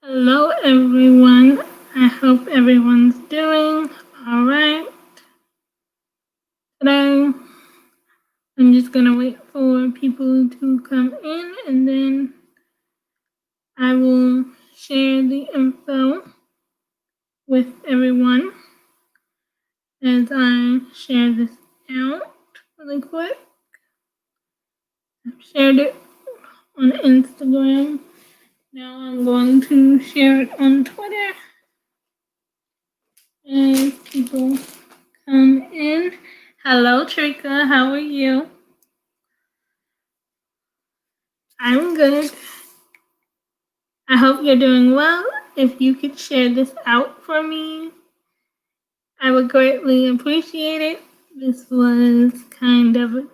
Hello, everyone. I hope everyone's doing all right. Today, I'm just gonna wait for people to come in and then I will share the info with everyone as I share this out really quick. I've shared it on Instagram. Now I'm going to share it on Twitter as people come in. Hello, Trika. How are you? I'm good. I hope you're doing well. If you could share this out for me, I would greatly appreciate it. This was kind of an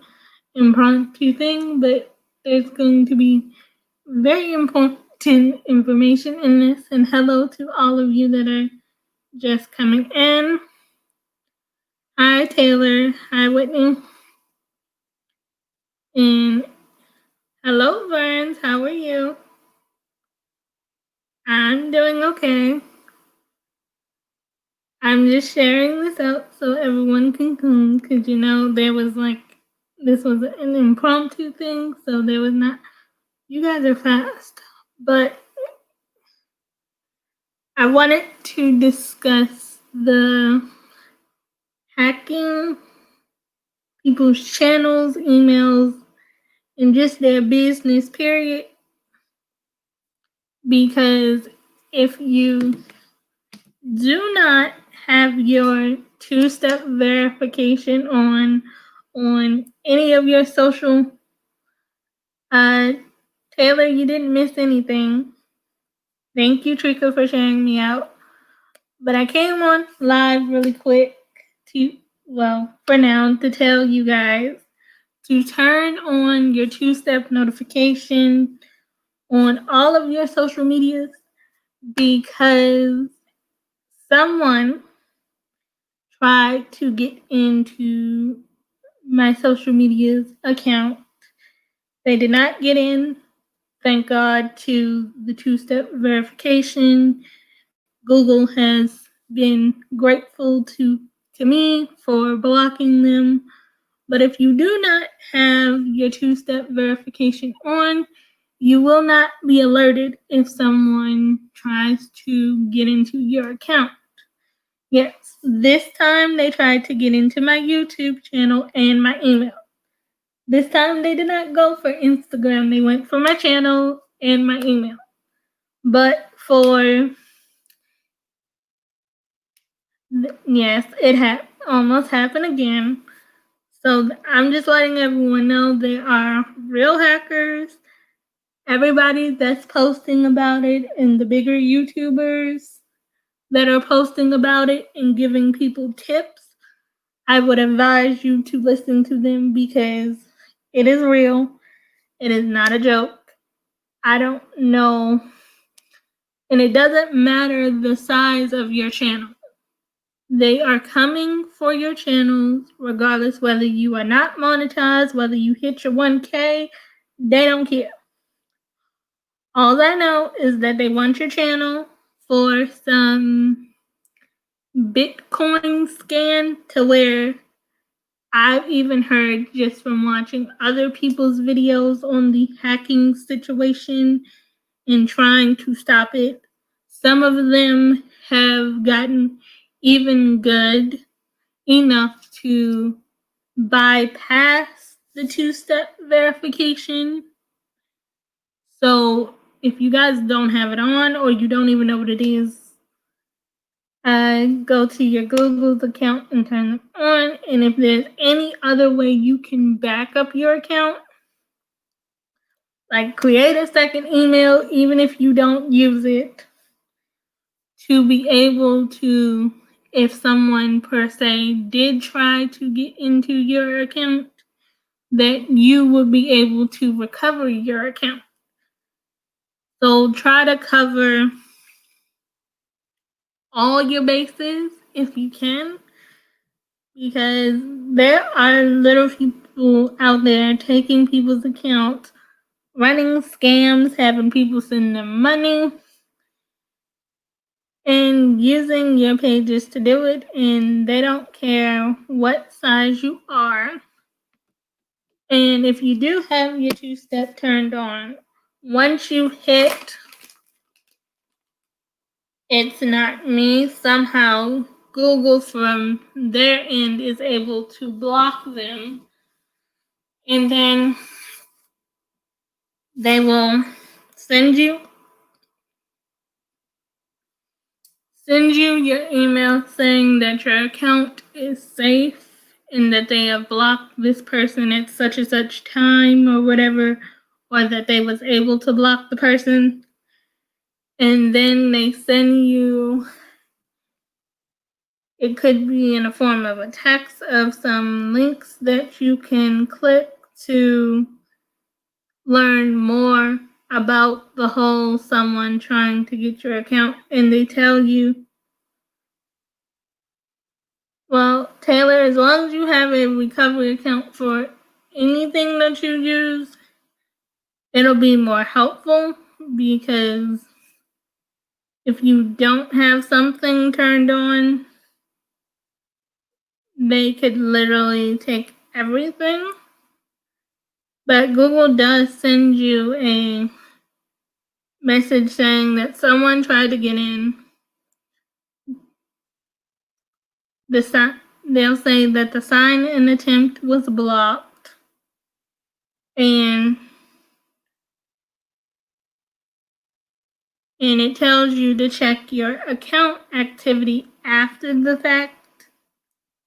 impromptu thing, but there's going to be very important information in this. And hello to all of you that are just coming in. Hi, Taylor. Hi, Whitney. And hello, Burns. How are you? I'm doing okay. I'm just sharing this out so everyone can come because this was an impromptu thing, so there was not. You guys are fast, but I wanted to discuss the hacking people's channels, emails, and just their business, period. Because if you do not have your two-step verification on any of your social, Taylor, you didn't miss anything. Thank you, Trika, for sharing me out. But I came on live really quick for now, to tell you guys to turn on your two-step notification on all of your social medias because someone tried to get into my social media's account. They did not get in, thank God, to the two-step verification. Google has been grateful to me for blocking them. But if you do not have your two-step verification on, you will not be alerted if someone tries to get into your account. Yes, this time they tried to get into my YouTube channel and my email. This time they did not go for Instagram. They went for my channel and my email. But yes, it almost happened again. So I'm just letting everyone know there are real hackers. Everybody that's posting about it and the bigger YouTubers that are posting about it and giving people tips, I would advise you to listen to them because it is real. It is not a joke. I don't know. And it doesn't matter the size of your channel. They are coming for your channels regardless whether you are not monetized, whether you hit your 1K, they don't care. All I know is that they want your channel for some Bitcoin scan to where I've even heard just from watching other people's videos on the hacking situation and trying to stop it. Some of them have gotten even good enough to bypass the two-step verification. So if you guys don't have it on or you don't even know what it is, go to your Google's account and turn it on. And if there's any other way you can back up your account, like create a second email, even if you don't use it, to be able to, if someone per se did try to get into your account, that you would be able to recover your account. So try to cover all your bases if you can, because there are little people out there taking people's accounts, running scams, having people send them money. and using your pages to do it, and they don't care what size you are. And if you do have your two-step turned on, once you hit "It's not me," somehow Google from their end is able to block them, and then they will send you your email saying that your account is safe and that they have blocked this person at such and such time or whatever, or that they was able to block the person. And then they send you, it could be in the form of a text of some links that you can click to learn more about the whole someone trying to get your account. And they tell you, well, Taylor, as long as you have a recovery account for anything that you use, it'll be more helpful, because if you don't have something turned on, they could literally take everything. But Google does send you a message saying that someone tried to get in. They'll say that the sign in attempt was blocked, and it tells you to check your account activity after the fact,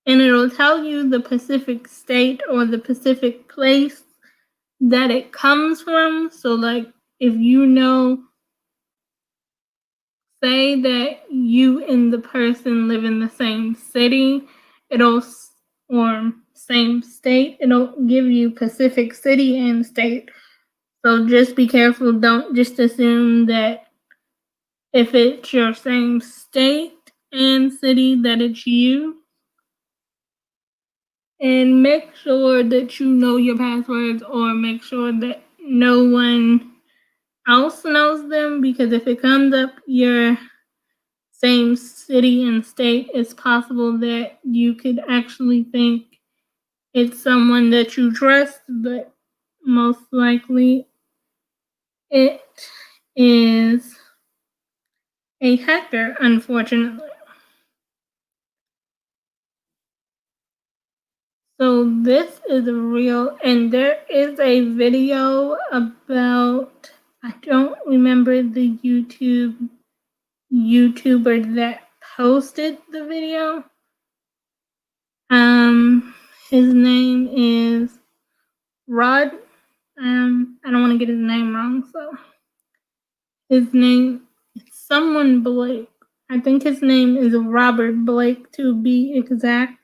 and it'll tell you the specific state or the specific place that it comes from. So, like, if you know, say that you and the person live in the same city, or same state, it'll give you Pacific City and state. So just be careful. Don't just assume that if it's your same state and city that it's you. And make sure that you know your passwords, or make sure that no one else knows them, because if it comes up your same city and state, it's possible that you could actually think it's someone that you trust, but most likely it is a hacker, unfortunately. So this is real, and there is a video about, I don't remember the YouTuber that posted the video. His name is Rod. I don't want to get his name wrong, so his name is someone Blake. I think his name is Robert Blake, to be exact.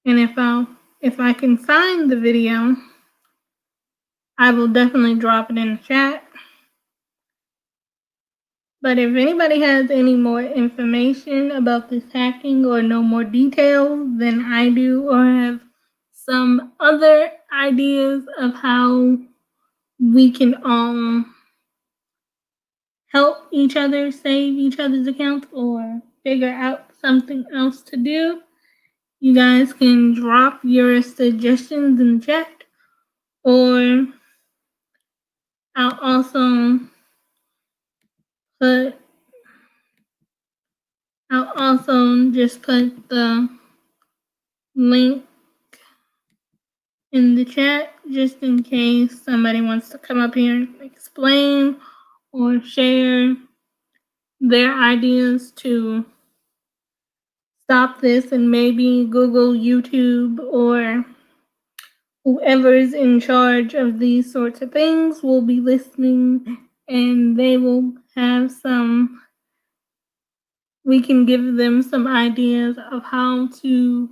And if I can find the video, I will definitely drop it in the chat. But if anybody has any more information about this hacking, or know more details than I do, or have some other ideas of how we can all help each other save each other's accounts, or figure out something else to do, you guys can drop your suggestions in the chat, or I'll also just put the link in the chat, just in case somebody wants to come up here and explain or share their ideas to stop this. And maybe Google, YouTube, or whoever's in charge of these sorts of things will be listening, and they will have we can give them some ideas of how to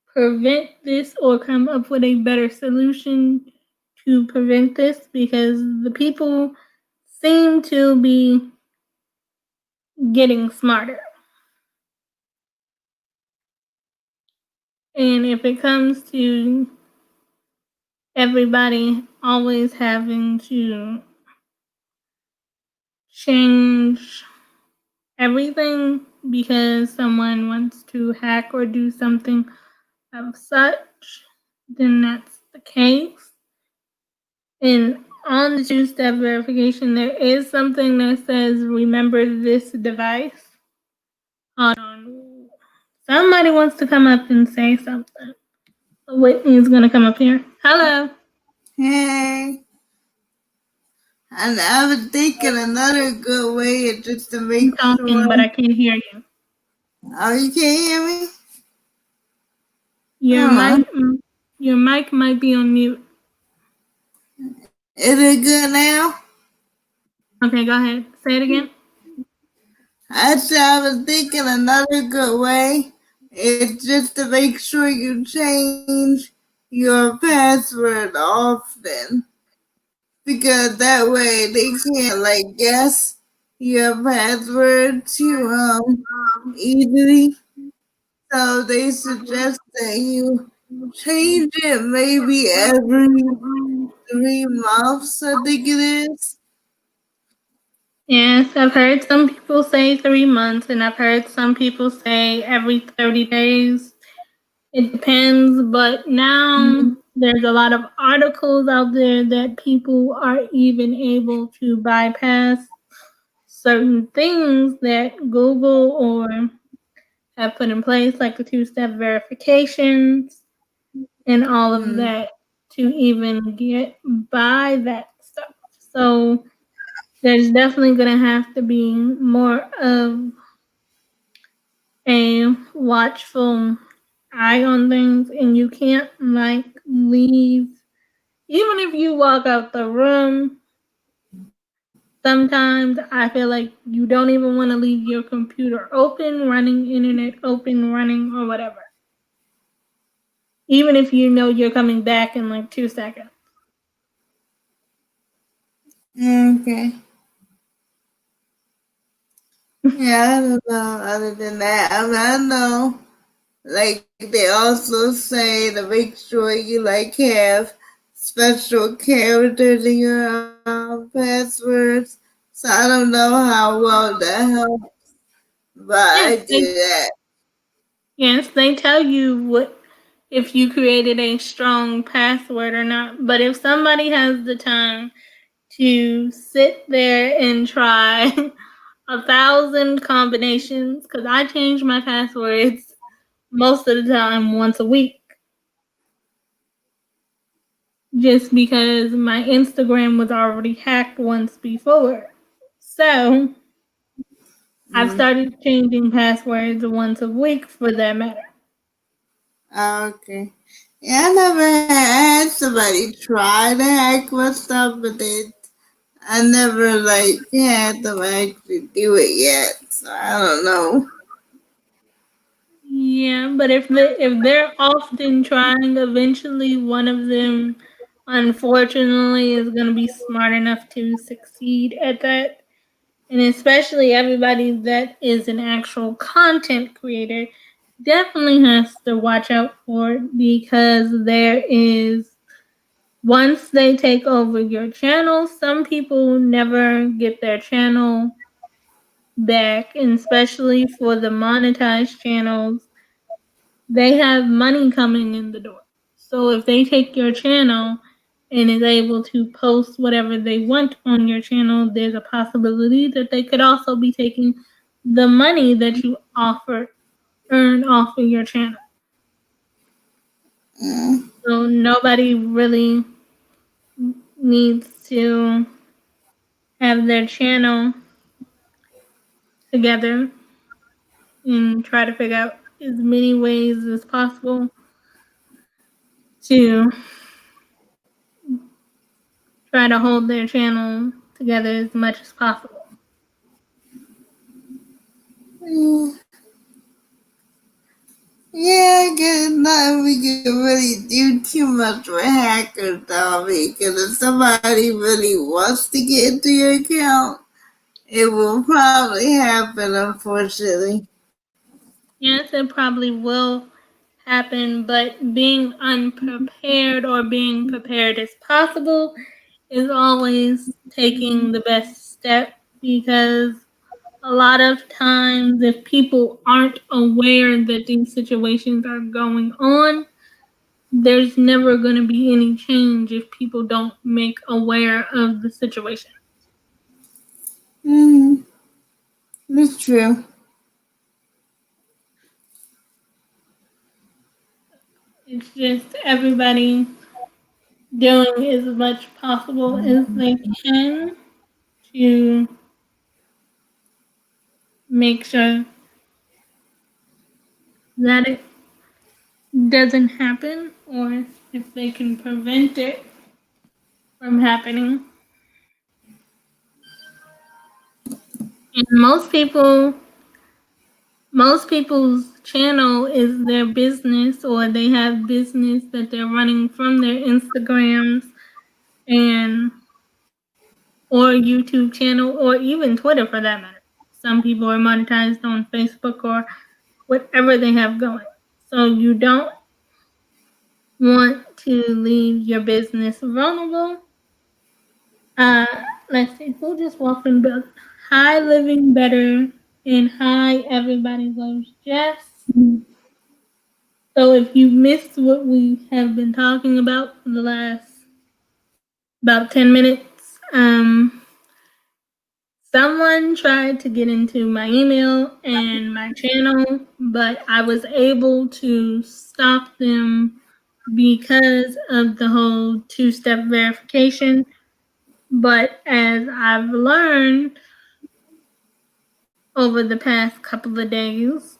prevent this, or come up with a better solution to prevent this, because the people seem to be getting smarter. And if it comes to everybody always having to change everything because someone wants to hack or do something of such, then that's the case. And on the two-step verification, there is something that says, remember this device. Hold on. Somebody wants to come up and say something. Whitney's going to come up here. Hello. Hey. And I was thinking another good way is just to make I'm talking, sure. but I can't hear you. Oh, you can't hear me? Your mic might be on mute. Is it good now? Okay, go ahead. Say it again. I said I was thinking another good way is just to make sure you change your password often. Because that way they can't like guess your password too easily. So they suggest that you change it maybe every 3 months, I think it is. Yes, I've heard some people say 3 months, and I've heard some people say every 30 days. It depends, but now there's a lot of articles out there that people are even able to bypass certain things that Google or have put in place, like the two-step verifications and all of that, to even get by that stuff. So there's definitely going to have to be more of a watchful eye on things, and you can't like leave. Even if you walk out the room, sometimes I feel like you don't even want to leave your computer open, running, internet open, running, or whatever. Even if you know you're coming back in like 2 seconds. Okay. Yeah, I don't know. Other than that, I know. Like they also say to make sure you like have special characters in your passwords. So I don't know how well that helps, but I do that. Yes, they tell you what if you created a strong password or not. But if somebody has the time to sit there and try 1,000 combinations, because I change my passwords most of the time once a week, just because my Instagram was already hacked once before. So I've started changing passwords once a week for that matter. Okay. Yeah, I never had somebody try to hack my stuff, but I never like had them actually do it yet. So I don't know. Yeah, but if they're often trying, eventually one of them, unfortunately, is going to be smart enough to succeed at that. And especially everybody that is an actual content creator definitely has to watch out for it, because there is, once they take over your channel, some people never get their channel back, and especially for the monetized channels, they have money coming in the door. So if they take your channel and is able to post whatever they want on your channel, there's a possibility that they could also be taking the money that you earn off of your channel. So nobody really needs to have their channel together and try to figure out as many ways as possible to try to hold their channel together as much as possible. Yeah, I guess not we can really do too much with hackers though, because if somebody really wants to get into your account, it will probably happen, unfortunately. Yes, it probably will happen, but being unprepared or being prepared as possible is always taking the best step, because a lot of times, if people aren't aware that these situations are going on, there's never going to be any change if people don't make aware of the situation. Mm, that's true. It's just everybody doing as much possible as they can to make sure that it doesn't happen, or if they can prevent it from happening. And most people's channel is their business, or they have business that they're running from their Instagrams and or YouTube channel, or even Twitter for that matter. Some people are monetized on Facebook or whatever they have going. So you don't want to leave your business vulnerable. Uh, let's see, who just walked in the building? Hi, Living Better, and hi, Everybody Loves Jess. So if you missed what we have been talking about for the last about 10 minutes, someone tried to get into my email and my channel, but I was able to stop them because of the whole two-step verification. But as I've learned over the past couple of days,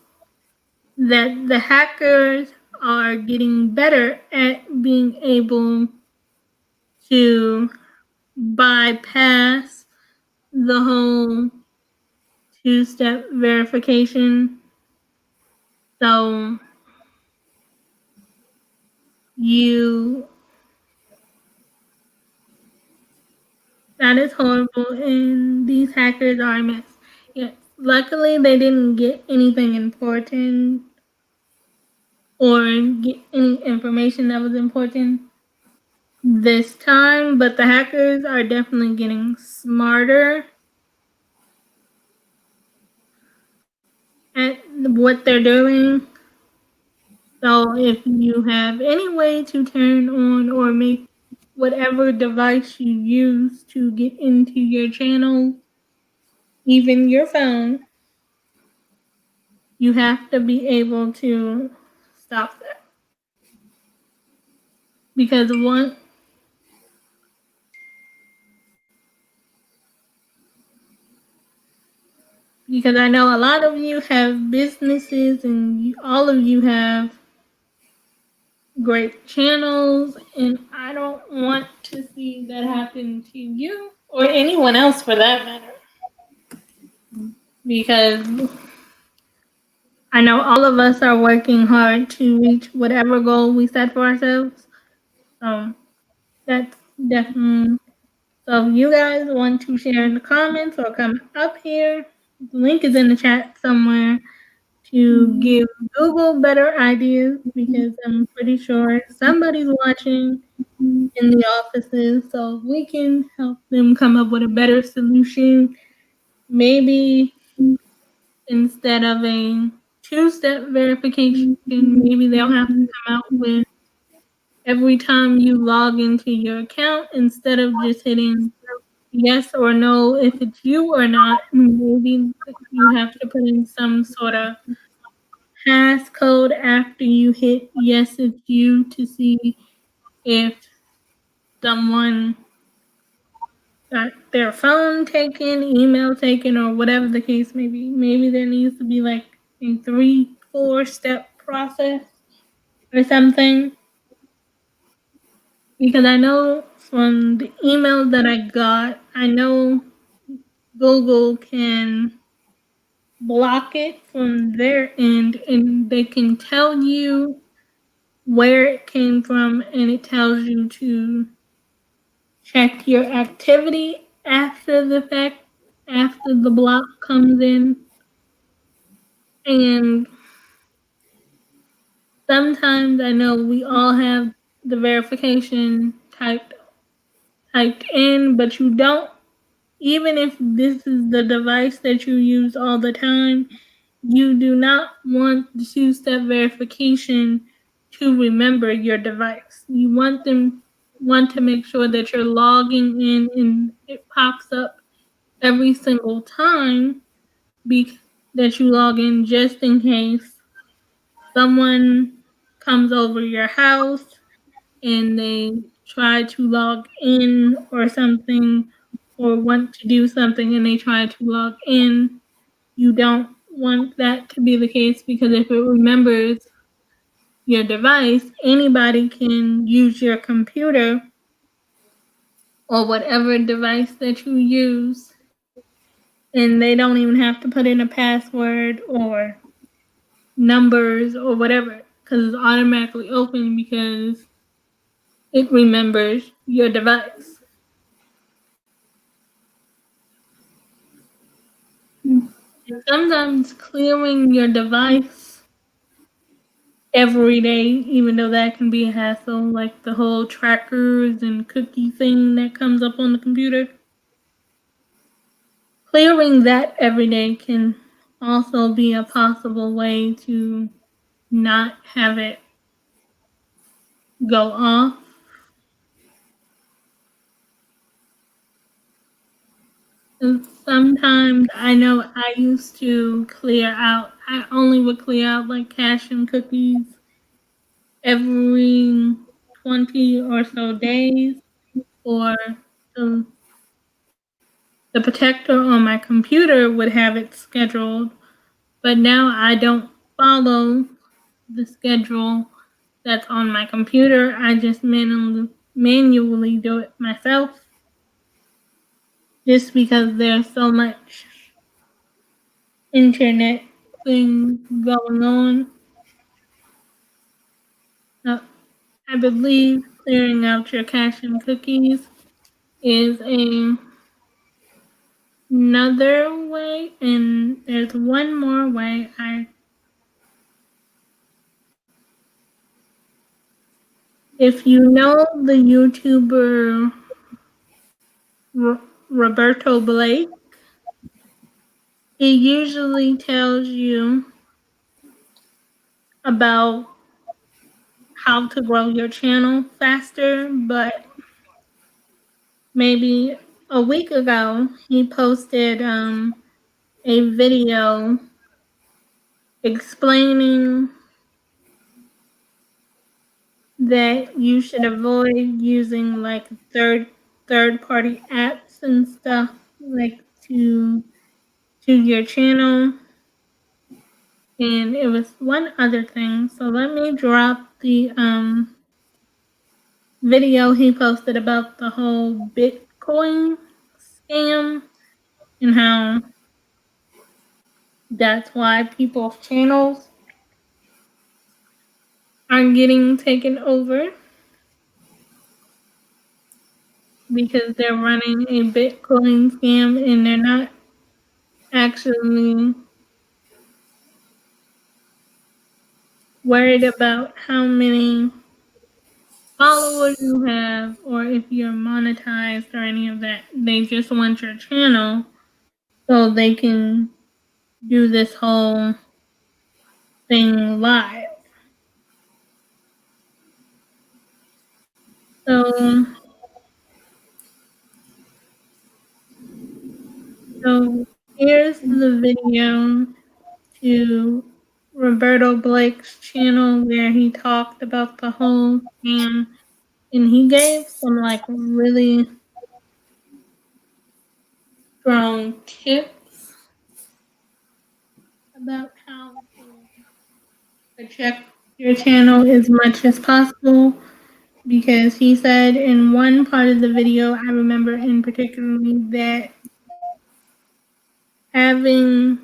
that the hackers are getting better at being able to bypass the whole two-step verification. So that is horrible, and these hackers are a mess. Yes, luckily they didn't get anything important or get any information that was important this time, but the hackers are definitely getting smarter at what they're doing. So if you have any way to turn on or make whatever device you use to get into your channel, even your phone, you have to be able to stop that. Because I know a lot of you have businesses and all of you have great channels, and I don't want to see that happen to you or anyone else for that matter. Because I know all of us are working hard to reach whatever goal we set for ourselves. So that's definitely. So if you guys want to share in the comments or come up here, the link is in the chat somewhere to give Google better ideas, because I'm pretty sure somebody's watching in the offices, so we can help them come up with a better solution. Maybe instead of a two-step verification, maybe they'll have to come out with every time you log into your account, instead of just hitting yes or no if it's you or not, maybe you have to put in some sort of passcode after you hit yes it's you, to see if someone got their phone taken, email taken, or whatever the case may be. Maybe there needs to be like a 3-4 step process or something. Because I know from the email that I got, I know Google can block it from their end, and they can tell you where it came from, and it tells you to check your activity after the fact, after the block comes in. And sometimes I know we all have the verification typed in, but you don't even if this is the device that you use all the time, you do not want the two-step verification to remember your device. You want to make sure that you're logging in and it pops up every single time that you log in, just in case someone comes over your house and they try to log in or something, or want to do something and they try to log in. You don't want that to be the case, because if it remembers your device, anybody can use your computer or whatever device that you use, and they don't even have to put in a password or numbers or whatever, because it's automatically open because it remembers your device. And sometimes clearing your device every day, even though that can be a hassle, like the whole trackers and cookie thing that comes up on the computer. Clearing that every day can also be a possible way to not have it go off. And sometimes I know I used to I only would clear out like cache and cookies every 20 or so days, or the, the protector on my computer would have it scheduled. But now I don't follow the schedule that's on my computer. I just manually do it myself, just because there's so much internet thing going on. I believe clearing out your cache and cookies is another way, and there's one more way. If you know the YouTuber Roberto Blake, he usually tells you about how to grow your channel faster, but maybe a week ago he posted a video explaining that you should avoid using like third party apps and stuff like to your channel. And it was one other thing. So let me drop the video he posted about the whole Bitcoin scam and how that's why people's channels are getting taken over, because they're running a Bitcoin scam and they're not actually worried about how many followers you have or if you're monetized or any of that. They just want your channel so they can do this whole thing live. So here's the video to Roberto Blake's channel where he talked about the whole scam, and he gave some like really strong tips about how to protect your channel as much as possible. Because he said in one part of the video, I remember in particularly, that having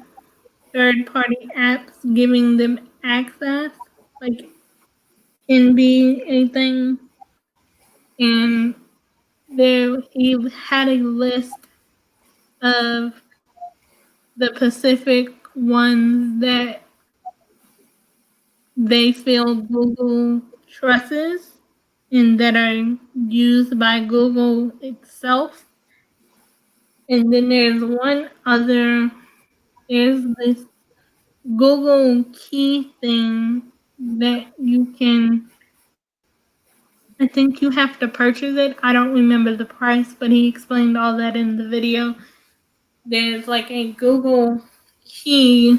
third party apps giving them access like can be a thing. And there he had a list of the specific ones that they feel Google trusts and that are used by Google itself. And then there's there's this Google Key thing that you can, I think you have to purchase it. I don't remember the price, but he explained all that in the video. There's like a Google Key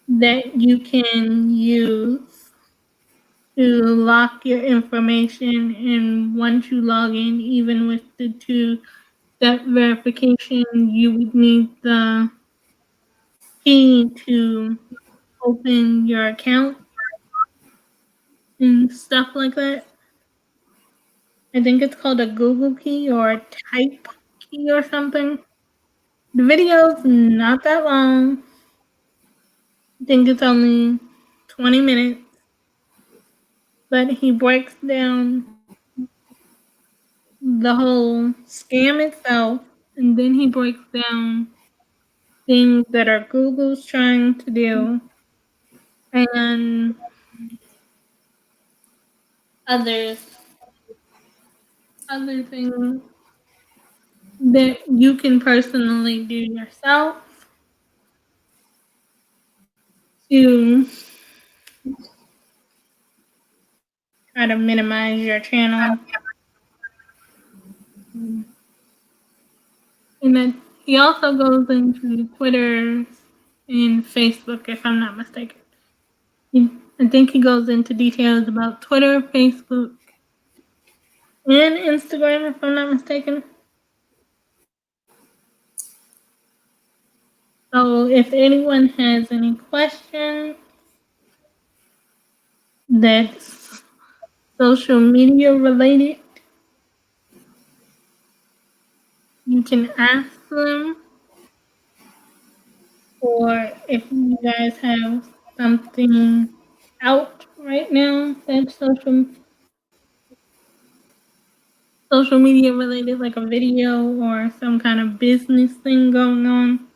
that you can use to lock your information, and once you log in, even with the two-step verification, you would need the key to open your account and stuff like that. I think it's called a Google key or a type key or something. The video's not that long. I think it's only 20 minutes, but he breaks down the whole scam itself, and then he breaks down things that are Google's trying to do, and others, other things that you can personally do yourself to try to minimize your channel. And then he also goes into Twitter and Facebook, if I'm not mistaken. I think he goes into details about Twitter, Facebook, and Instagram, if I'm not mistaken. So if anyone has any questions that's social media related, you can ask them. Or if you guys have something out right now that's social media related, like a video or some kind of business thing going on.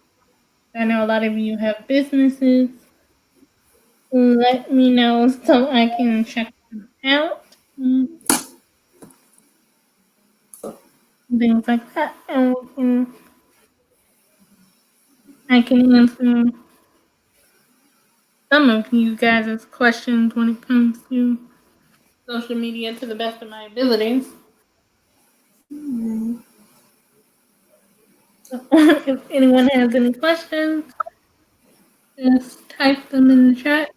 I know a lot of you have businesses. Let me know so I can check them out. Things like that. And I can answer some of you guys' questions when it comes to social media to the best of my abilities. So if anyone has any questions, just type them in the chat.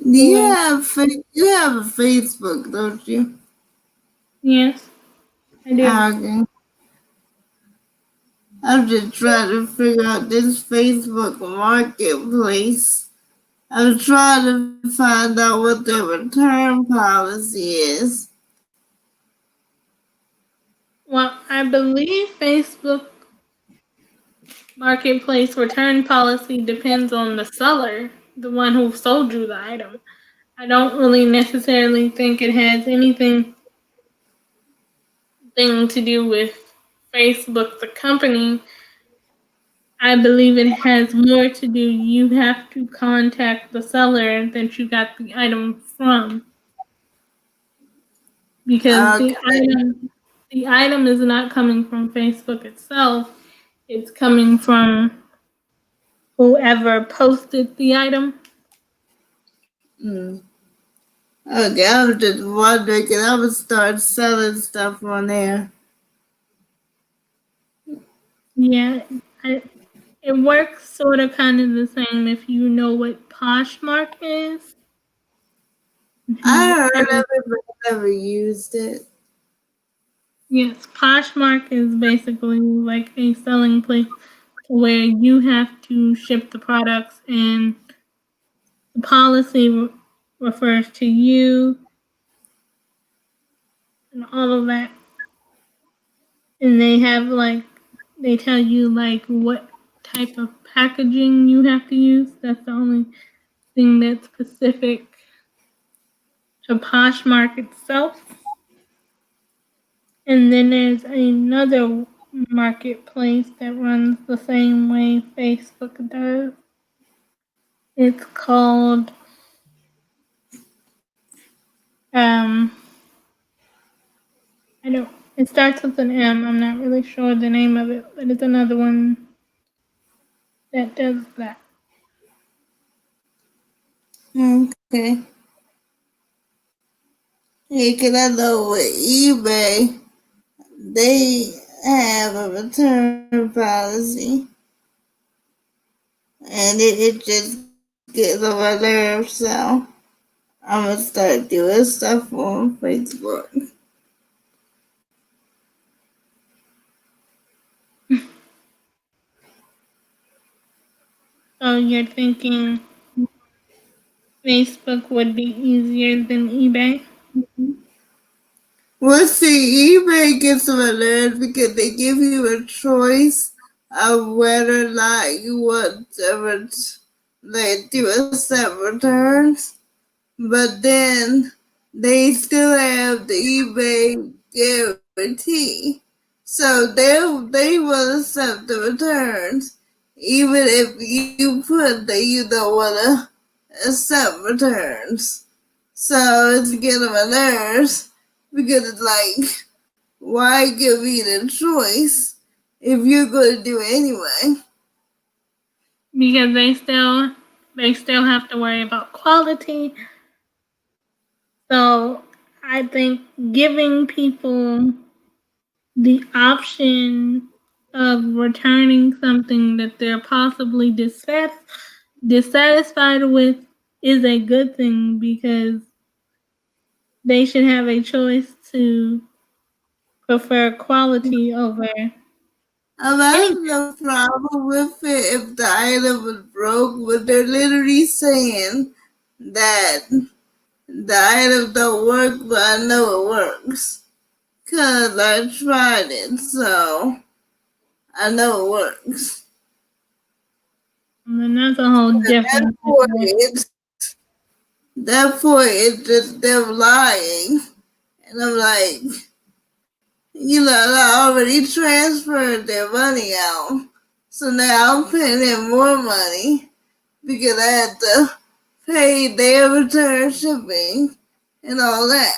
You have a Facebook, don't you? Yes, I do. Okay. I'm just trying to figure out this Facebook marketplace. I'm trying to find out what their return policy is. Well, I believe Facebook Marketplace return policy depends on the seller, the one who sold you the item. I don't really necessarily think it has anything to do with Facebook, the company. I believe it has more to do. You have to contact the seller that you got the item from, because Okay. the item is not coming from Facebook itself. It's coming from whoever posted the item. Okay, I was just wondering, because I would start selling stuff on there. Yeah, it works sort of kind of the same if you know what Poshmark is. I heard of it, but I never used it. Yes, Poshmark is basically like a selling place where you have to ship the products, and the policy refers to you and all of that. And they tell you like what type of packaging you have to use. That's the only thing that's specific to Poshmark itself. And then there's another marketplace that runs the same way Facebook does. It's called I It starts with an M. I'm not really sure the name of it, but it's another one that does that. Okay. Yeah, 'cause I know with eBay, they have a return policy, and it just gets on my nerves, so I'm gonna start doing stuff on Facebook. So you're thinking Facebook would be easier than eBay? Well, see, eBay gets on my nerves because they give you a choice of whether or not you want to do accept returns. But then they still have the eBay guarantee. So they will accept the returns even if you put that you don't wanna accept returns. So it's getting on my nerves because it's like, why give me the choice if you're gonna do it anyway? Because they still have to worry about quality. So I think giving people the option of returning something that they're possibly dissatisfied with is a good thing, because they should have a choice to prefer quality over I any. have no problem with it if the item was broke, but they're literally saying that the item don't work, but I know it works. Cause I tried it, so I know it works. And then that's a whole different situation. Therefore it's just them lying. And I'm like, I already transferred their money out. So now I'm paying them more money because I had to pay their return shipping and all that.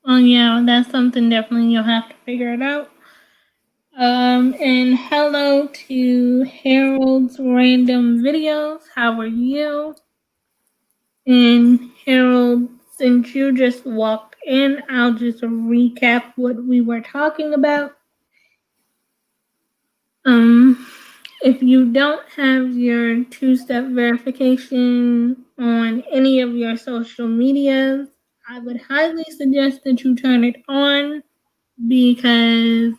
Oh yeah, that's something definitely you'll have to figure it out. And hello to Harold's Random Videos. How are you? And Harold, since you just walked in, I'll just recap what we were talking about. Um, if you don't have your two-step verification on any of your social medias, I would highly suggest that you turn it on, because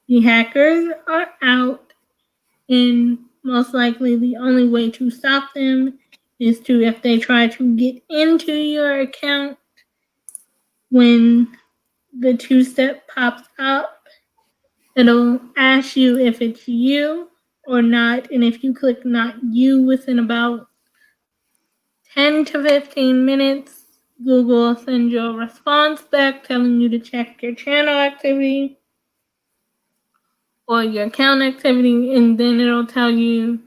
the hackers are out, and most likely the only way to stop them is to, if they try to get into your account, when the two-step pops up, it'll ask you if it's you or not, and if you click not you within about 10 to 15 minutes, Google will send you a response back telling you to check your channel activity or your account activity, and then it'll tell you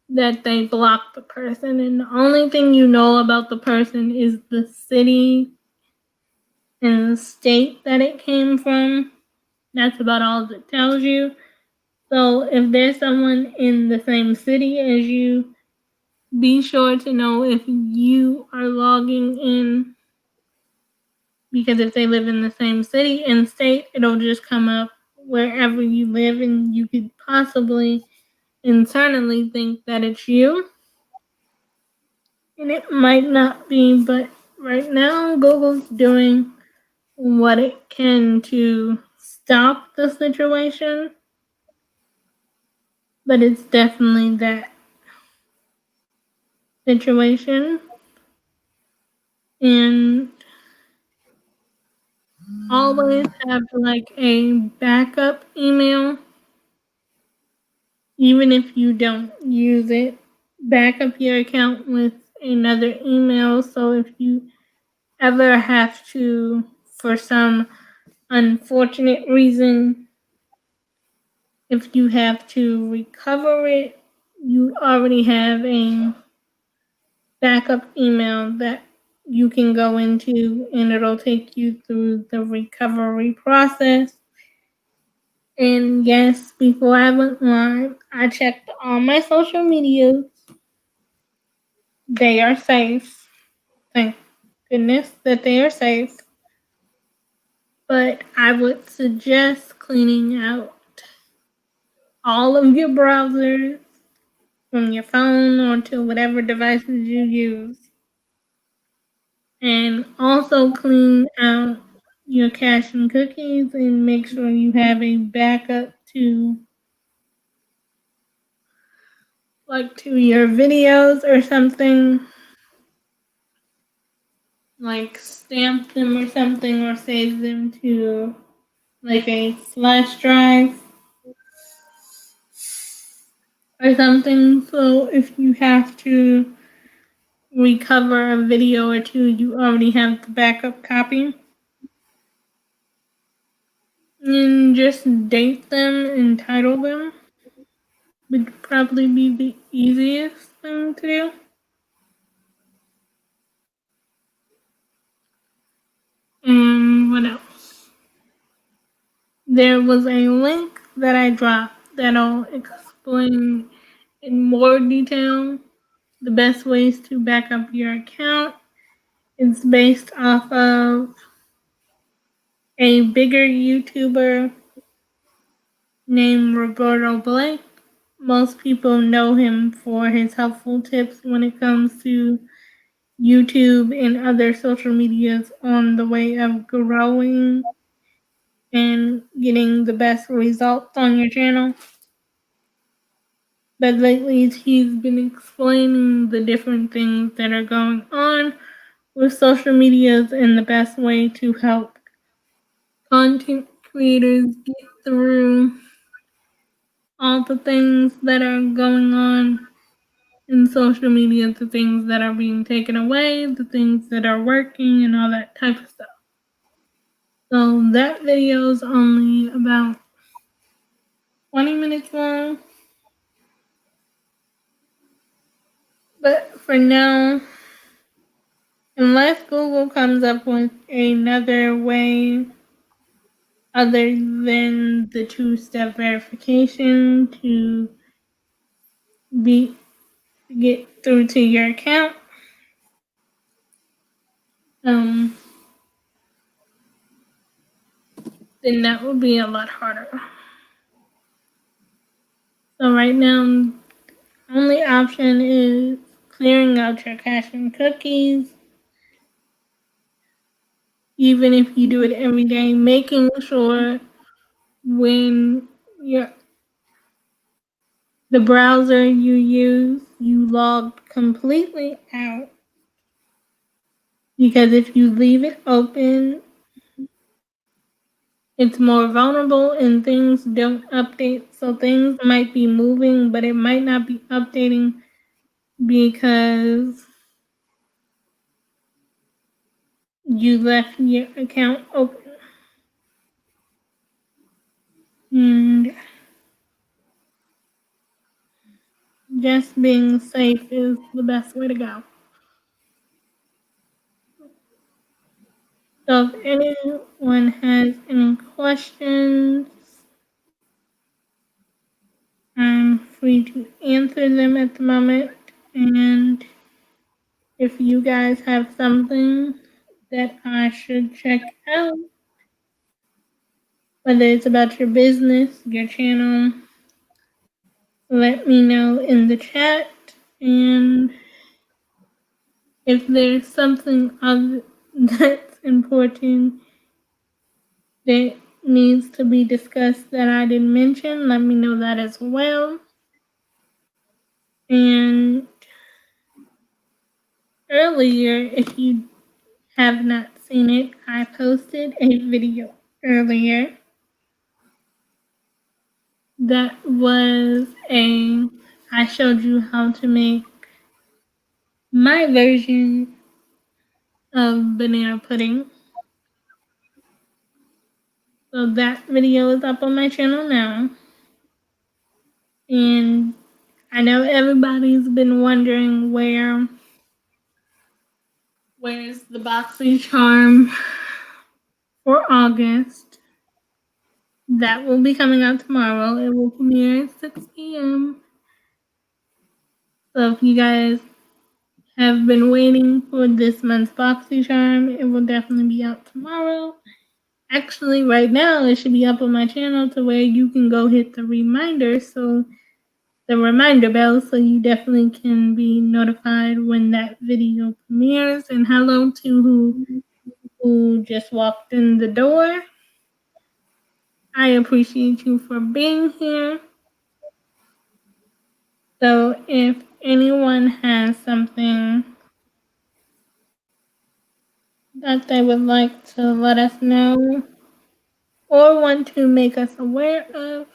that they blocked the person. And the only thing you know about the person is the city and the state that it came from. That's about all it tells you. So if there's someone in the same city as you, be sure to know if you are logging in, because if they live in the same city and state, it'll just come up wherever you live, and you could possibly internally think that it's you, and it might not be. But right now, Google's doing what it can to stop the situation, but it's definitely that situation. And always have like a backup email, even if you don't use it. Back up your account with another email, so if you ever have to, for some unfortunate reason, if you have to recover it, you already have a backup email that you can go into, and it'll take you through the recovery process. And yes, before I went live, I checked all my social medias. They are safe. Thank goodness that they are safe. But I would suggest cleaning out all of your browsers from your phone or to whatever devices you use. And also clean out your cache and cookies and make sure you have a backup to your videos or something, like stamp them or something, or save them to like a flash drive or something. So if you have to recover a video or two, you already have the backup copy. And just date them and title them would probably be the easiest thing to do. And what else? There was a link that I dropped that'll explain in more detail the best ways to back up your account. It's based off of a bigger YouTuber named Roberto Blake. Most people know him for his helpful tips when it comes to YouTube and other social medias on the way of growing and getting the best results on your channel. But lately, he's been explaining the different things that are going on with social medias and the best way to help content creators get through all the things that are going on in social media, the things that are being taken away, the things that are working, and all that type of stuff. So that video is only about 20 minutes long. But for now, unless Google comes up with another way other than the two-step verification to get through to your account, then that would be a lot harder. So right now, only option is clearing out your cache and cookies. Even if you do it every day, making sure when the browser you use, you log completely out. Because if you leave it open, it's more vulnerable and things don't update. So things might be moving, but it might not be updating because you left your account open. And just being safe is the best way to go. So if anyone has any questions, I'm free to answer them at the moment. And if you guys have something that I should check out, whether it's about your business, your channel, let me know in the chat. And if there's something other that's important that needs to be discussed that I didn't mention, let me know that as well. And earlier, if you have not seen it, I posted a video earlier that was I showed you how to make my version of banana pudding. So that video is up on my channel now. And I know everybody's been wondering where Where's the BoxyCharm for August? That will be coming out tomorrow. It will premiere at 6 p.m. So if you guys have been waiting for this month's BoxyCharm, it will definitely be out tomorrow. Actually, right now, it should be up on my channel to where you can go hit the reminder, so the reminder bell, so you definitely can be notified when that video premieres. And hello to who just walked in the door. I appreciate you for being here. So if anyone has something that they would like to let us know or want to make us aware of,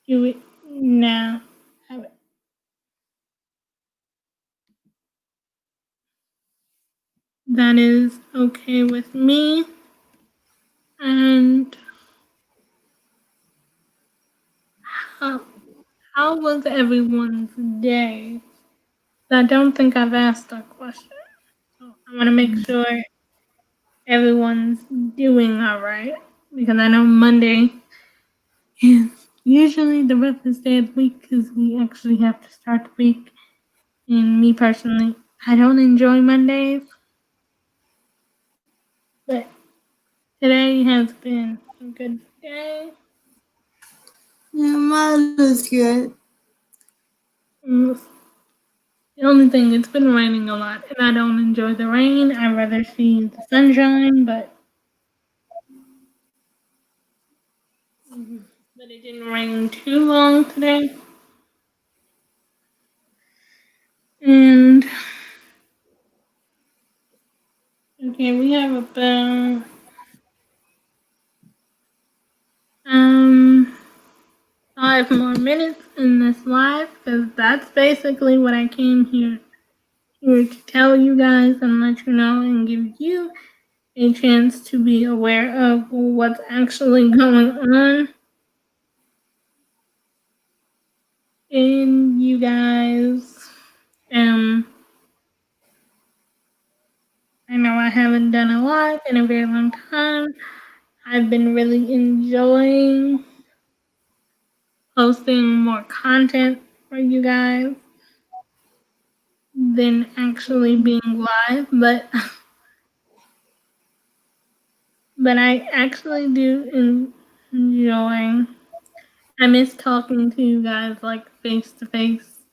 do it now. Have it. That is okay with me. And how was everyone's day? I don't think I've asked that question. So I want to make sure everyone's doing all right, because I know Monday is usually the roughest day of the week because we actually have to start the week. And me personally, I don't enjoy Mondays, but today has been a good day. Yeah, mine is good. The only thing, it's been raining a lot, and I don't enjoy the rain. I'd rather see the sunshine, but it didn't rain too long today. And okay, we have about 5 more minutes in this live, because that's basically what I came here to tell you guys and let you know and give you a chance to be aware of what's actually going on. And you guys, I know I haven't done a live in a very long time. I've been really enjoying posting more content for you guys than actually being live, but I actually do enjoy. I miss talking to you guys like face to face.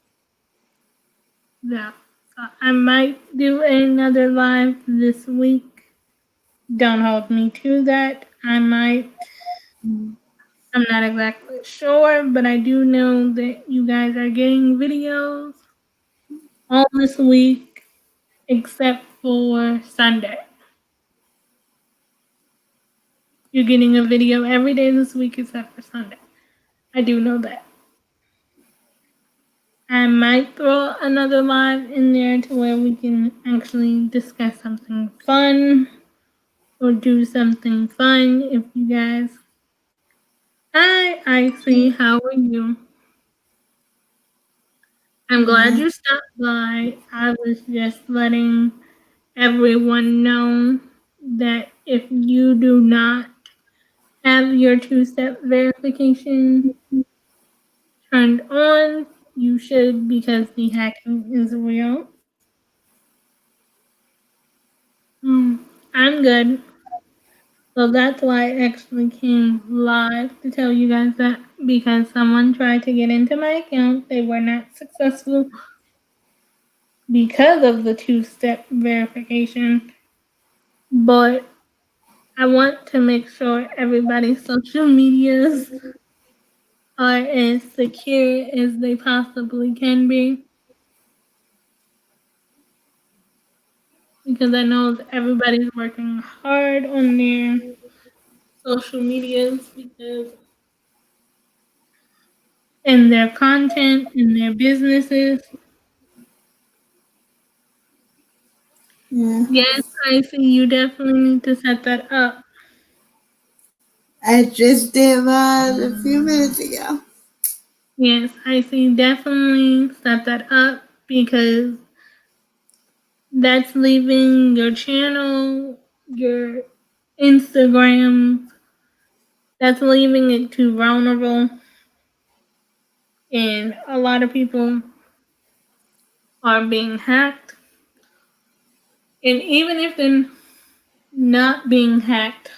Yeah, so I might do another live this week. Don't hold me to that. I might. I'm not exactly sure, but I do know that you guys are getting videos all this week except for Sunday. You're getting a video every day this week except for Sunday. I do know that. I might throw another live in there to where we can actually discuss something fun or do something fun if you guys. Hi, Icy, how are you? I'm glad you stopped by. I was just letting everyone know that if you do not have your two-step verification turned on, you should, because the hacking is real. I'm good. So that's why I actually came live to tell you guys that, because someone tried to get into my account. They were not successful because of the two-step verification. But I want to make sure everybody's social medias are as secure as they possibly can be, because I know that everybody's working hard on their social medias and their content and their businesses. Yeah. Yes, I see. You definitely need to set that up. I just did mine a few minutes ago. Yes, I see. Definitely set that up, because that's leaving your channel, your Instagram, that's leaving it too vulnerable. And a lot of people are being hacked. And even if they're not being hacked,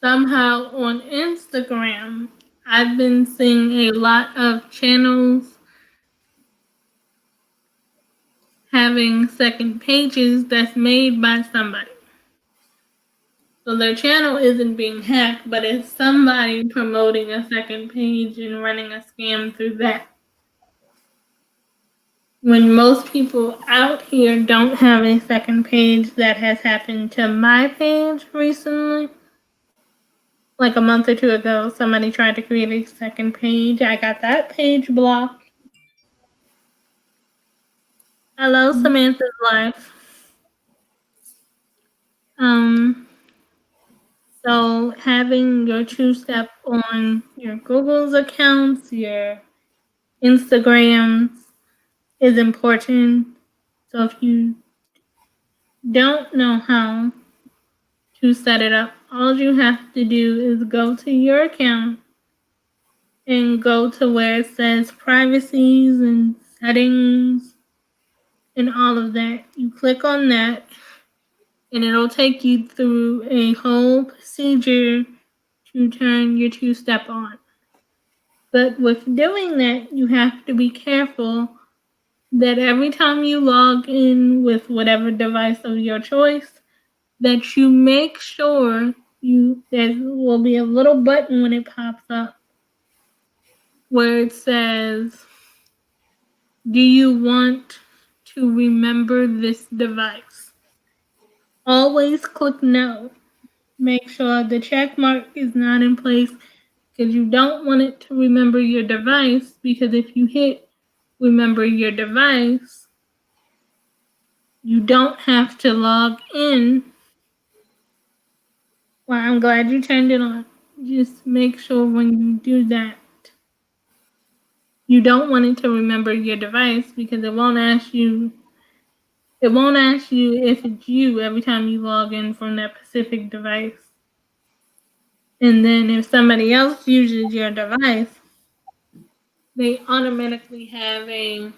somehow on Instagram, I've been seeing a lot of channels having second pages that's made by somebody. So their channel isn't being hacked, but it's somebody promoting a second page and running a scam through that. When most people out here don't have a second page, that has happened to my page recently. Like a month or two ago, somebody tried to create a second page. I got that page blocked. Hello, Samantha's Life. So having your two-step on your Google's accounts, your Instagrams is important. So if you don't know how to set it up, all you have to do is go to your account and go to where it says privacies and settings and all of that. You click on that and it'll take you through a whole procedure to turn your two-step on. But with doing that, you have to be careful that every time you log in with whatever device of your choice, that you make sure there will be a little button when it pops up where it says, do you want to remember this device? Always click no. Make sure the check mark is not in place because you don't want it to remember your device, because if you hit remember your device, you don't have to log in. Well, I'm glad you turned it on. Just make sure when you do that, you don't want it to remember your device, because it won't ask you if it's you every time you log in from that specific device. And then if somebody else uses your device, they automatically have a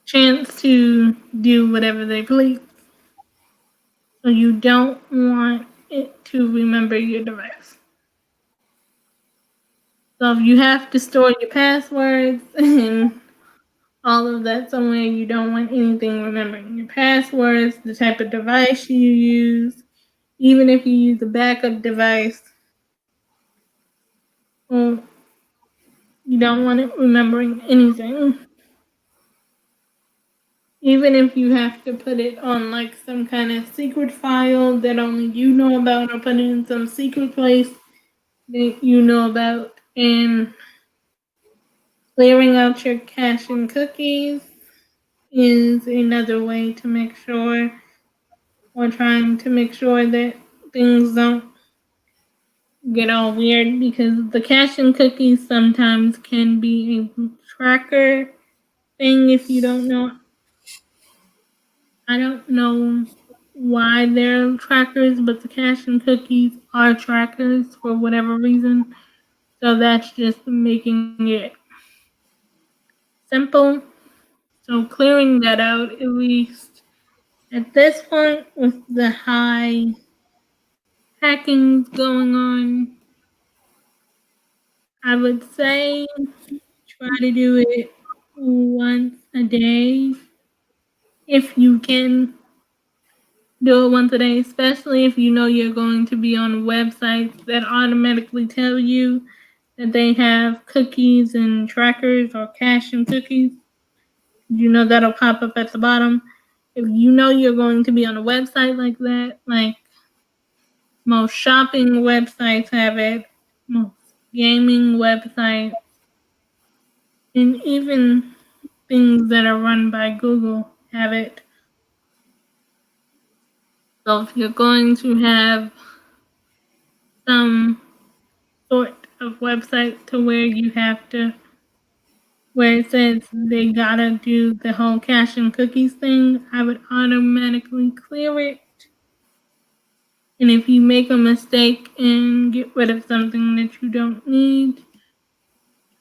chance to do whatever they please. So you don't want it to remember your device. So if you have to store your passwords and all of that somewhere, you don't want anything remembering your passwords, the type of device you use, even if you use a backup device, well, you don't want it remembering anything. Even if you have to put it on like some kind of secret file that only you know about, or put it in some secret place that you know about, and clearing out your cache and cookies is another way to make sure, or trying to make sure that things don't get all weird, because the cache and cookies sometimes can be a tracker thing if you don't know. I don't know why they're trackers, but the cache and cookies are trackers for whatever reason. So that's just making it simple. So clearing that out, at least at this point, with the high hacking going on, I would say try to do it once a day if you can. Do it once a day, especially if you know you're going to be on websites that automatically tell you that they have cookies and trackers or cache and cookies. You know that'll pop up at the bottom. If you know you're going to be on a website like that, like most shopping websites have it, most gaming websites, and even things that are run by Google have it. So if you're going to have some sort of website to where you have to, where it says they gotta do the whole cache and cookies thing, I would automatically clear it. And if you make a mistake and get rid of something that you don't need,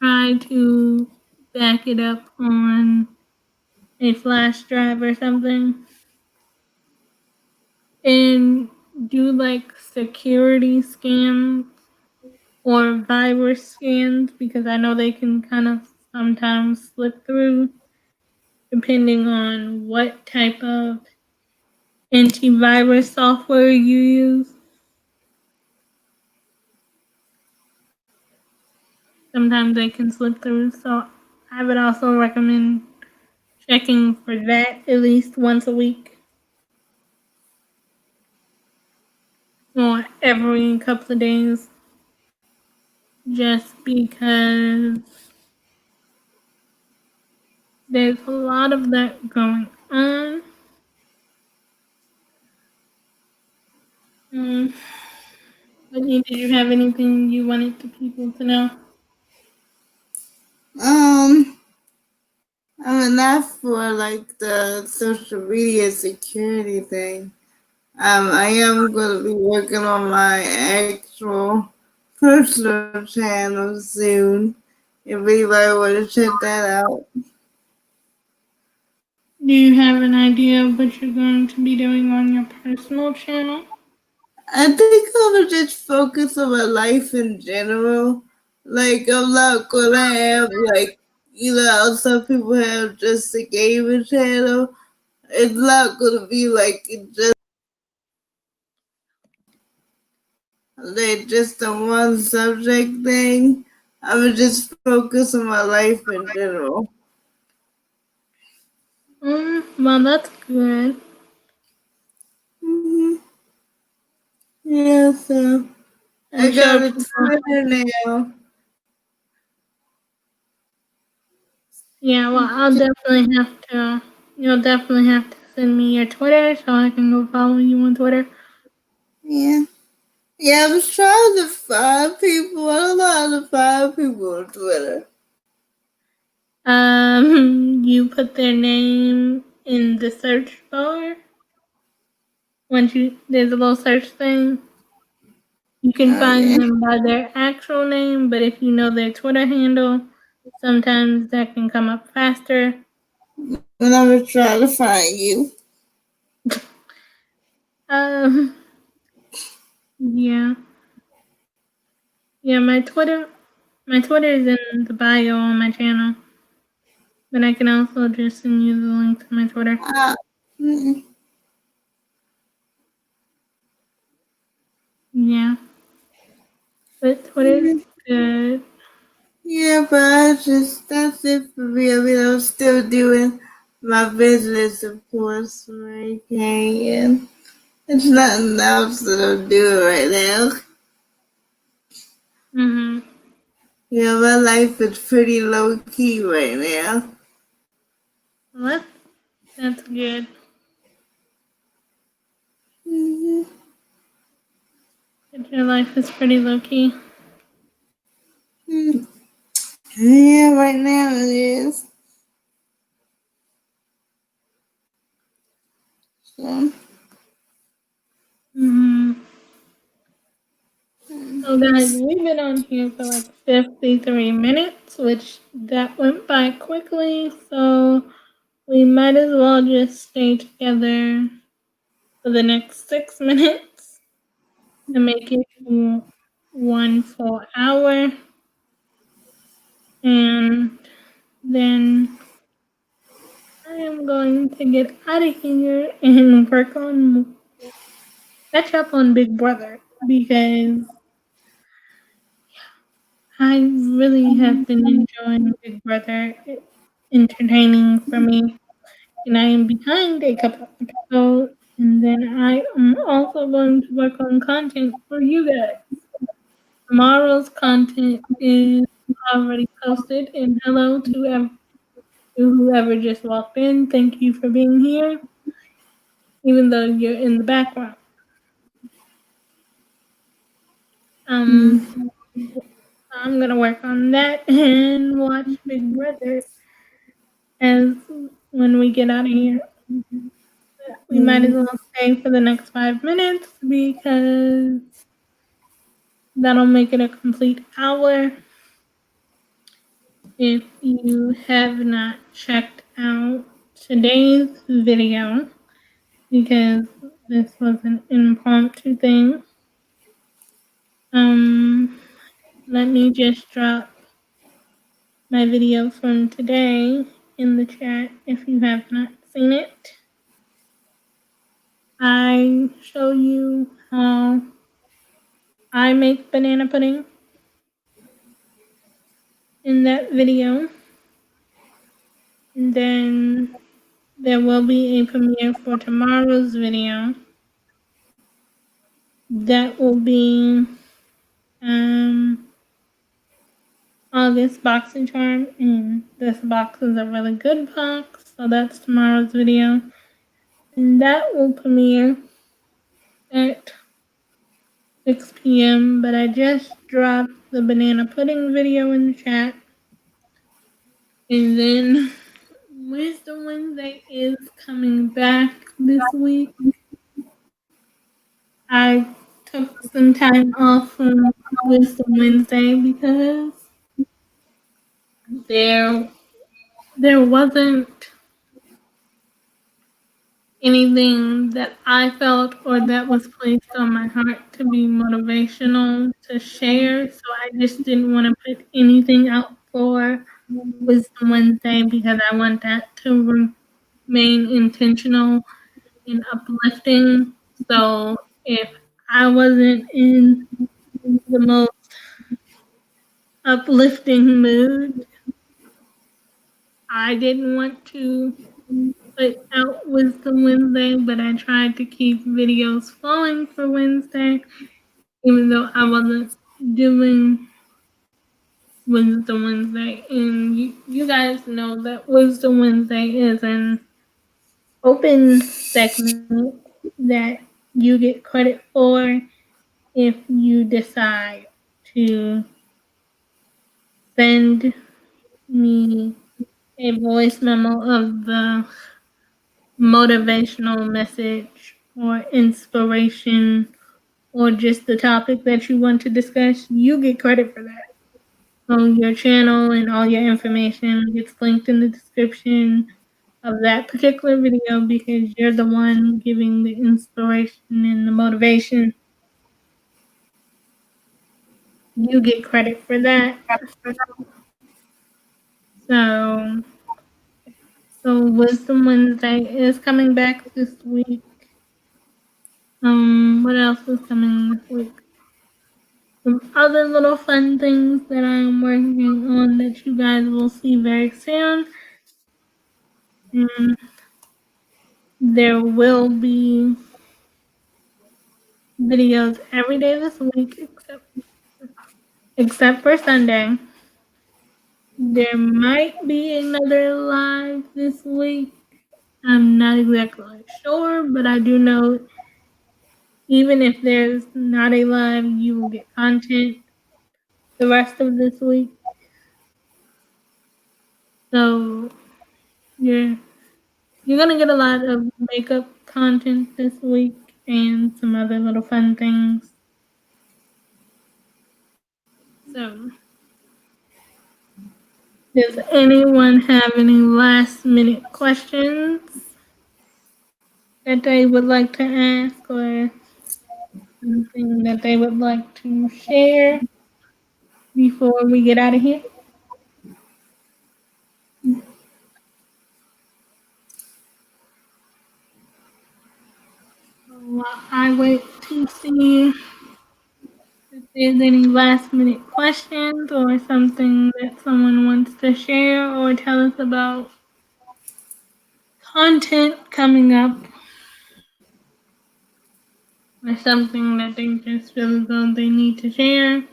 try to back it up on a flash drive or something. And do like security scans or virus scans because I know they can kind of sometimes slip through depending on what type of antivirus software you use. Sometimes they can slip through, so I would also recommend checking for that at least once a week or every couple of days, just because there's a lot of that going on. But did you have anything you wanted the people to know? I mean, not for like the social media security thing. I am going to be working on my actual personal channel soon. If anybody want to check that out. Do you have an idea of what you're going to be doing on your personal channel? I think I would just focus on my life in general. Like, I'm not going to have, like, some people have just a gaming channel. It's not going to be like just a one subject thing. I would just focus on my life in general. Well, that's good. Mm-hmm. Yeah, so I got a Twitter now. Yeah, well, you'll definitely have to send me your Twitter so I can go follow you on Twitter. Yeah. Yeah, I was trying to find people. I don't know how to find people on Twitter. You put their name in the search bar. There's a little search thing. You can find them by their actual name, but if you know their Twitter handle, sometimes that can come up faster. And I was trying to find you. Yeah. Yeah, my Twitter is in the bio on my channel. But I can also just send you the link to my Twitter. Yeah. But Twitter's good. Yeah, but that's it for me. I mean, I'm still doing my business, of course, where I can. It's nothing else that I'm doing right now. Yeah, my life is pretty low key right now. Well, that's good. But your life is pretty low key. Yeah, right now it is. So. So guys, we've been on here for like 53 minutes, which that went by quickly, so we might as well just stay together for the next 6 minutes to make it 1 full hour. And then I am going to get out of here and catch up on Big Brother because I really have been enjoying Big Brother. It's entertaining for me, and I am behind a couple episodes, and then I am also going to work on content for you guys. Tomorrow's content is already posted, and hello to whoever just walked in. Thank you for being here, even though you're in the background. I'm gonna work on that and watch Big Brother as when we get out of here. We might as well stay for the next 5 minutes because that'll make it a complete hour. If you have not checked out today's video, because this was an impromptu thing, let me just drop my video from today in the chat if you have not seen it. I show you how I make banana pudding in that video. And then there will be a premiere for tomorrow's video. That will be August boxing charm, and this box is a really good box, so that's tomorrow's video. And that will premiere at 6 p.m. But I just dropped the banana pudding video in the chat. And then Wisdom Wednesday is coming back this week. I took some time off from Wisdom Wednesday because there wasn't anything that I felt or that was placed on my heart to be motivational to share. So I just didn't want to put anything out for Wisdom Wednesday because I want that to remain intentional and uplifting. So if I wasn't in the most uplifting mood, I didn't want to put out Wisdom Wednesday, but I tried to keep videos flowing for Wednesday, even though I wasn't doing Wisdom Wednesday. And you guys know that Wisdom Wednesday is an open segment that you get credit for if you decide to send me a voice memo of the motivational message or inspiration or just the topic that you want to discuss. You get credit for that. So your channel and all your information gets linked in the description of that particular video because you're the one giving the inspiration and the motivation. You get credit for that. So Wisdom Wednesday is coming back this week. What else is coming this week? Some other little fun things that I'm working on that you guys will see very soon. There will be videos every day this week except for Sunday. There might be another live this week. I'm not exactly sure, but I do know even if there's not a live, you will get content the rest of this week. So you're gonna get a lot of makeup content this week and some other little fun things. So does anyone have any last minute questions that they would like to ask or something that they would like to share before we get out of here? While I wait to see if there's any last minute questions or something that someone wants to share or tell us about content coming up or something that they just feel as though they need to share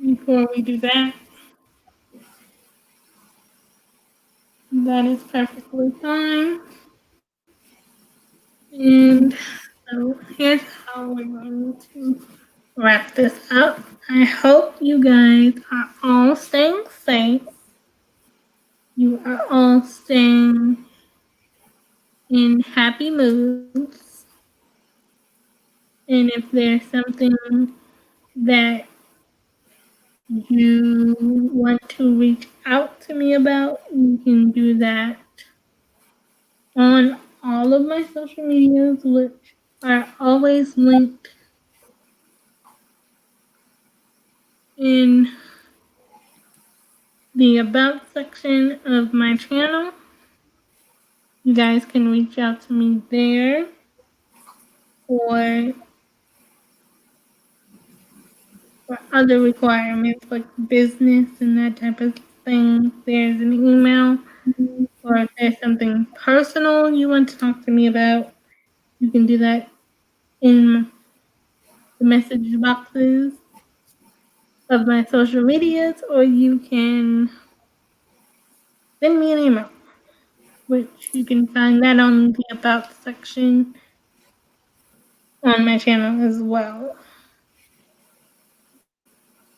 before we do that. That is perfectly fine. And so here's how we're going to wrap this up. I hope you guys are all staying safe. You are all staying in happy moods. And if there's something that you want to reach out to me about, you can do that on all of my social medias, which are always linked in the About section of my channel. You guys can reach out to me there, or for other requirements like business and that type of thing. There's an email, or if there's something personal you want to talk to me about, you can do that in the message boxes of my social medias, or you can send me an email, which you can find that on the About section on my channel as well.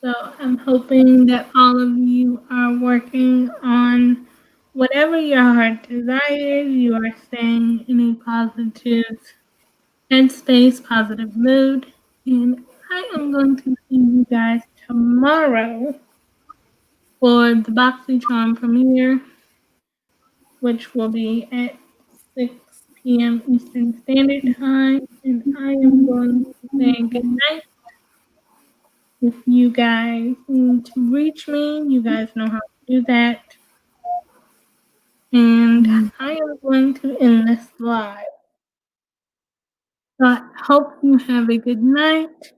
So I'm hoping that all of you are working on whatever your heart desires. You are staying in a positive headspace, positive mood. And I am going to see you guys tomorrow for the BoxyCharm premiere, which will be at 6 p.m. Eastern Standard Time. And I am going to say good night. If you guys need to reach me, you guys know how to do that. And I am going to end this live. So I hope you have a good night.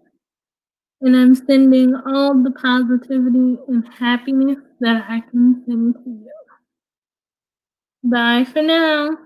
And I'm sending all the positivity and happiness that I can send to you. Bye for now.